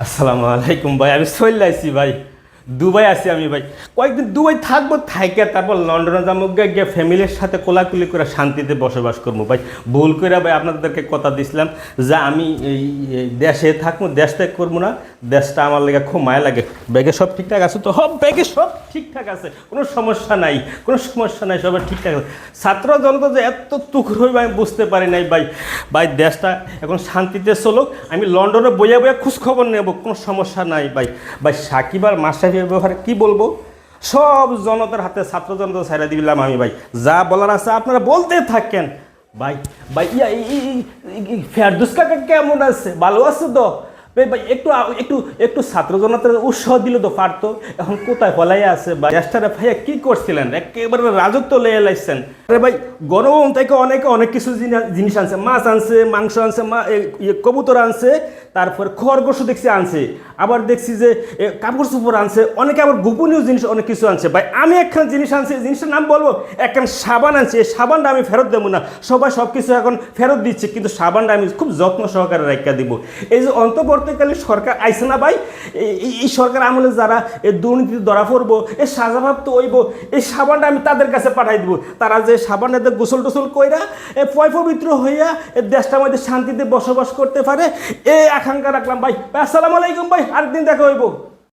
আসসালামু আলাইকুম ভাই, আমি চলে আইছি ভাই। দুবাই আছি আমি ভাই, কয়েকদিন দুবাই থাকবো, থাইকে তারপর লন্ডনে যাবো, গিয়ে ফ্যামিলির সাথে কোলাকুলি করে শান্তিতে বসবাস করবো ভাই। ভুল করে ভাই আপনাদেরকে কথা দিছিলাম যে আমি এই দেশে থাকবো, দেশ ত্যাগ করবো না। দেশটা আমার লেগে খুব মায়া লাগে। ব্যাগে সব ঠিকঠাক আছে তো? হব ব্যাগে সব ঠিকঠাক আছে, কোনো সমস্যা নাই, কোনো সমস্যা নাই, সবার ঠিকঠাক আছে। ছাত্র জনতা যে এত তুখর হইবে আমি বুঝতে পারি নাই ভাই। ভাই দেশটা এখন শান্তিতে চলুক, আমি লন্ডনে বইয়া বইয়া খোঁজখবর নেব, কোনো সমস্যা নাই ভাই। ভাই সাকিব আর মাশরাফির ব্যাপারে কী বলবো, সব জনতার হাতে, ছাত্র জনতা ছেড়ে দিলাম আমি ভাই। যা বলার আছে আপনারা বলতে থাকেন ভাই। ভাই ফেরদৌস কাকা কেমন আছে, ভালো আছে তো? ভাই ভাই একটু একটু একটু ছাত্র জনতার উৎসাহ দিলে তো পারতো। এখন কোথায় ফলাই আছে ভাই? দেশটারে ভাইয়া কী করছিলেন, একেবারে রাজত্ব লেয়ে লাইছেন। আরে ভাই গরম থেকে অনেকে অনেক কিছু জিনিস আনছে, মাছ আনছে, মাংস আনছে, কবুতর আনছে, তারপর খরগোশ দেখছি আনছে, আবার দেখছি যে কাপড় চোপড় আনছে, অনেকে আবার গোপনীয় জিনিস অনেক কিছু আনছে। ভাই আমি একখান জিনিস আনছি, জিনিসটার নাম বলবো, একখান সাবান আনছি, এই সাবানটা আমি ফেরত দেবো না। সবাই সব কিছু এখন ফেরত দিচ্ছে, কিন্তু সাবানটা আমি খুব যত্ন সহকারে রাখা দিব। এই যে অন্তর্বর্তীকালীন সরকার আইছে না ভাই, এই সরকার আমলে যারা এই দুর্নীতি ধরা পড়বো, এই সাজাভাপ্ত হইব, এই সাবানটা আমি তাদের কাছে পাঠাই দিব। তারা যে সাবানেতে গোসল টোসল কইরা পবিত্র হইয়া দেশটার মধ্যে শান্তিতে বসবাস করতে পারে, এই আকাঙ্ক্ষা রাখলাম ভাই। আসসালামু আলাইকুম ভাই, আরেকদিন দেখা হইব।